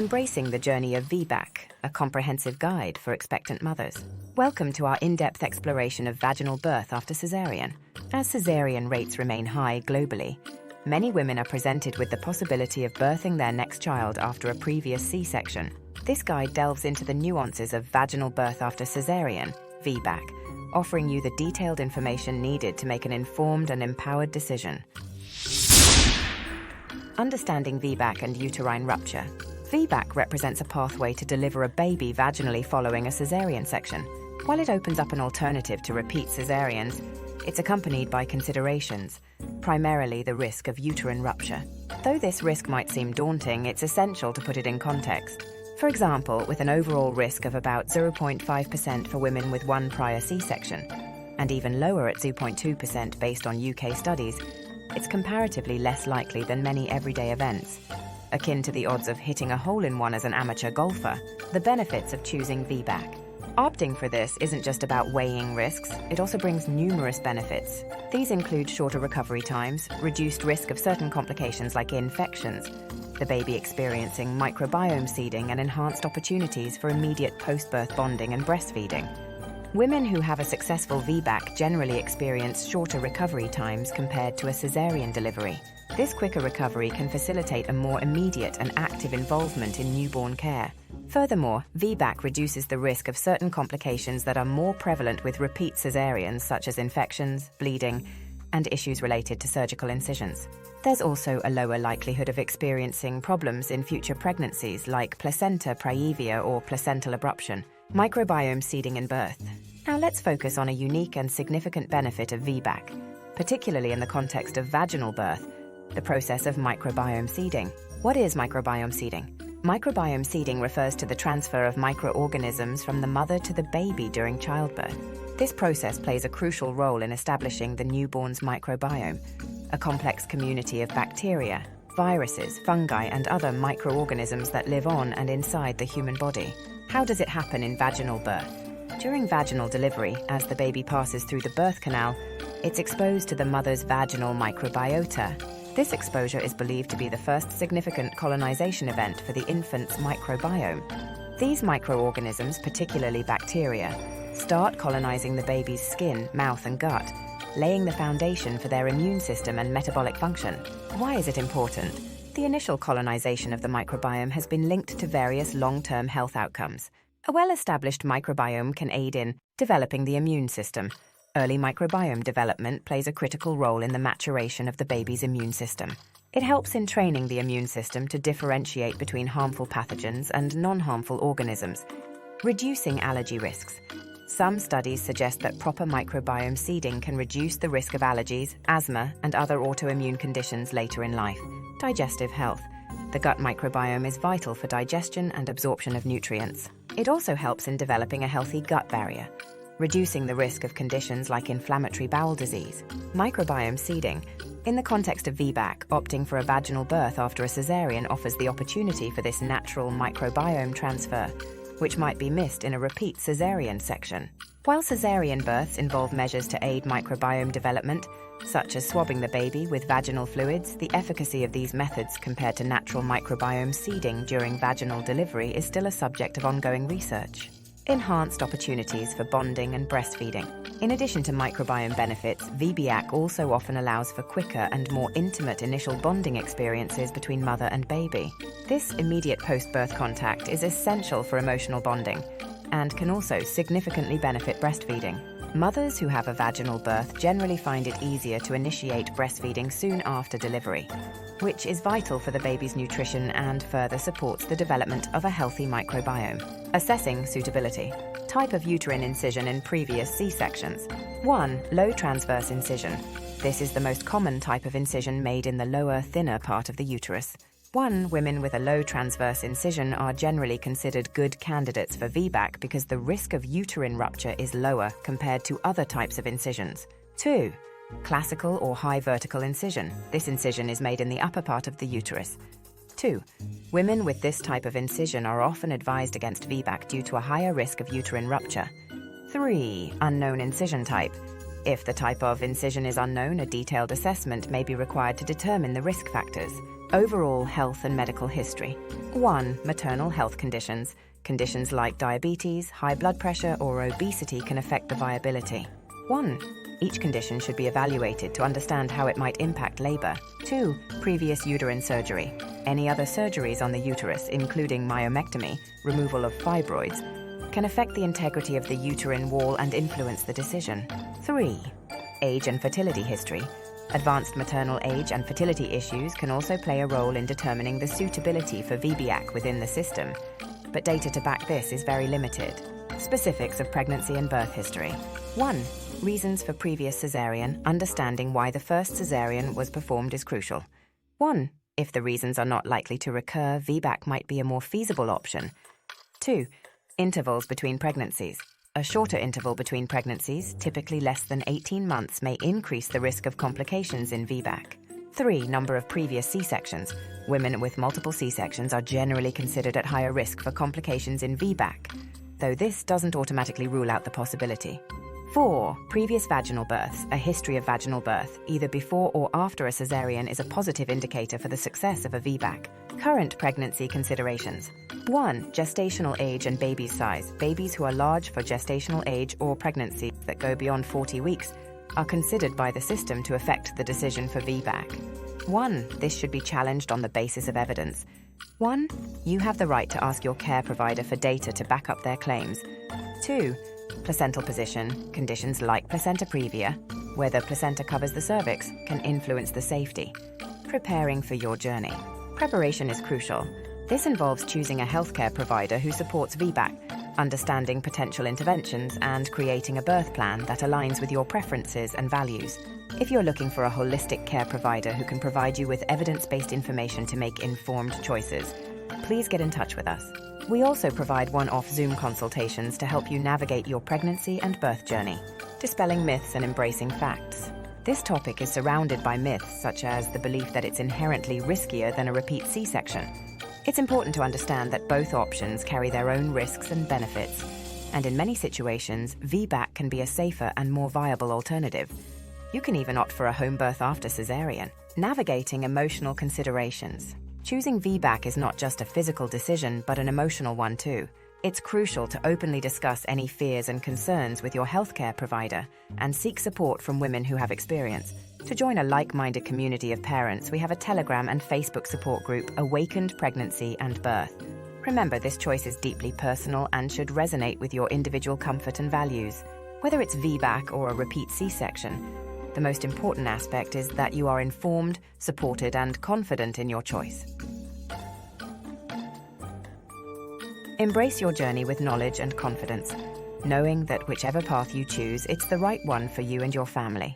Embracing the Journey of VBAC, a comprehensive guide for expectant mothers. Welcome to our in-depth exploration of vaginal birth after cesarean. As cesarean rates remain high globally, many women are presented with the possibility of birthing their next child after a previous C-section. This guide delves into the nuances of vaginal birth after cesarean, VBAC, offering you the detailed information needed to make an informed and empowered decision. Understanding VBAC and uterine rupture. VBAC represents a pathway to deliver a baby vaginally following a cesarean section. While it opens up an alternative to repeat cesareans, it's accompanied by considerations, primarily the risk of uterine rupture. Though this risk might seem daunting, it's essential to put it in context. For example, with an overall risk of about 0.5% for women with one prior C-section, and even lower at 0.2% based on UK studies, it's comparatively less likely than many everyday events. Akin to the odds of hitting a hole-in-one as an amateur golfer, the benefits of choosing VBAC. Opting for this isn't just about weighing risks, it also brings numerous benefits. These include shorter recovery times, reduced risk of certain complications like infections, the baby experiencing microbiome seeding, and enhanced opportunities for immediate post-birth bonding and breastfeeding. Women who have a successful VBAC generally experience shorter recovery times compared to a cesarean delivery. This quicker recovery can facilitate a more immediate and active involvement in newborn care. Furthermore, VBAC reduces the risk of certain complications that are more prevalent with repeat cesareans, such as infections, bleeding, and issues related to surgical incisions. There's also a lower likelihood of experiencing problems in future pregnancies like placenta praevia or placental abruption. Microbiome seeding in birth. Now let's focus on a unique and significant benefit of VBAC, particularly in the context of vaginal birth, the process of microbiome seeding. What is microbiome seeding? Microbiome seeding refers to the transfer of microorganisms from the mother to the baby during childbirth. This process plays a crucial role in establishing the newborn's microbiome, a complex community of bacteria, viruses, fungi, and other microorganisms that live on and inside the human body. How does it happen in vaginal birth? During vaginal delivery, as the baby passes through the birth canal, it's exposed to the mother's vaginal microbiota. This exposure is believed to be the first significant colonization event for the infant's microbiome. These microorganisms, particularly bacteria, start colonizing the baby's skin, mouth, and gut, laying the foundation for their immune system and metabolic function. Why is it important? The initial colonization of the microbiome has been linked to various long-term health outcomes. A well-established microbiome can aid in developing the immune system. Early microbiome development plays a critical role in the maturation of the baby's immune system. It helps in training the immune system to differentiate between harmful pathogens and non-harmful organisms, reducing allergy risks. Some studies suggest that proper microbiome seeding can reduce the risk of allergies, asthma, and other autoimmune conditions later in life. Digestive health. The gut microbiome is vital for digestion and absorption of nutrients. It also helps in developing a healthy gut barrier, reducing the risk of conditions like inflammatory bowel disease. Microbiome seeding. In the context of VBAC, opting for a vaginal birth after a cesarean offers the opportunity for this natural microbiome transfer, which might be missed in a repeat cesarean section. While cesarean births involve measures to aid microbiome development, such as swabbing the baby with vaginal fluids, the efficacy of these methods compared to natural microbiome seeding during vaginal delivery is still a subject of ongoing research. Enhanced opportunities for bonding and breastfeeding. In addition to microbiome benefits, VBAC also often allows for quicker and more intimate initial bonding experiences between mother and baby. This immediate post-birth contact is essential for emotional bonding and can also significantly benefit breastfeeding. Mothers who have a vaginal birth generally find it easier to initiate breastfeeding soon after delivery, which is vital for the baby's nutrition and further supports the development of a healthy microbiome. Assessing suitability. Type of uterine incision in previous C-sections. 1. Low transverse incision. This is the most common type of incision made in the lower, thinner part of the uterus. Women with a low transverse incision are generally considered good candidates for VBAC because the risk of uterine rupture is lower compared to other types of incisions. 2. Classical or high vertical incision. This incision is made in the upper part of the uterus. 2. Women with this type of incision are often advised against VBAC due to a higher risk of uterine rupture. 3. Unknown incision type. If the type of incision is unknown, a detailed assessment may be required to determine the risk factors. Overall health and medical history. 1. Maternal health conditions. Conditions like diabetes, high blood pressure, or obesity can affect the viability. 1. Each condition should be evaluated to understand how it might impact labor. 2. Previous uterine surgery. Any other surgeries on the uterus, including myomectomy, removal of fibroids, can affect the integrity of the uterine wall and influence the decision. 3. Age and fertility history. Advanced maternal age and fertility issues can also play a role in determining the suitability for VBAC within the system, but data to back this is very limited. Specifics of pregnancy and birth history. 1. Reasons for previous cesarean. Understanding why the first cesarean was performed is crucial. 1. If the reasons are not likely to recur, VBAC might be a more feasible option. 2. Intervals between pregnancies. A shorter interval between pregnancies, typically less than 18 months, may increase the risk of complications in VBAC. 3. Number of previous C-sections. Women with multiple C-sections are generally considered at higher risk for complications in VBAC, though this doesn't automatically rule out the possibility. 4. Previous vaginal births. A history of vaginal birth, either before or after a cesarean, is a positive indicator for the success of a VBAC. Current pregnancy considerations. 1. Gestational age and baby size. Babies who are large for gestational age or pregnancies that go beyond 40 weeks are considered by the system to affect the decision for VBAC. 1. This should be challenged on the basis of evidence. 1. You have the right to ask your care provider for data to back up their claims. 2. Placental position. Conditions like placenta previa, where the placenta covers the cervix, can influence the safety. Preparing for your journey. Preparation is crucial. This involves choosing a healthcare provider who supports VBAC, understanding potential interventions, and creating a birth plan that aligns with your preferences and values. If you're looking for a holistic care provider who can provide you with evidence-based information to make informed choices, please get in touch with us. We also provide one-off Zoom consultations to help you navigate your pregnancy and birth journey, dispelling myths and embracing facts. This topic is surrounded by myths such as the belief that it's inherently riskier than a repeat C-section. It's important to understand that both options carry their own risks and benefits, and in many situations, VBAC can be a safer and more viable alternative. You can even opt for a home birth after cesarean. Navigating emotional considerations. Choosing VBAC is not just a physical decision, but an emotional one too. It's crucial to openly discuss any fears and concerns with your healthcare provider and seek support from women who have experience. To join a like-minded community of parents, we have a Telegram and Facebook support group, Awakened Pregnancy and Birth. Remember, this choice is deeply personal and should resonate with your individual comfort and values. Whether it's VBAC or a repeat C-section, the most important aspect is that you are informed, supported, and confident in your choice. Embrace your journey with knowledge and confidence, knowing that whichever path you choose, it's the right one for you and your family.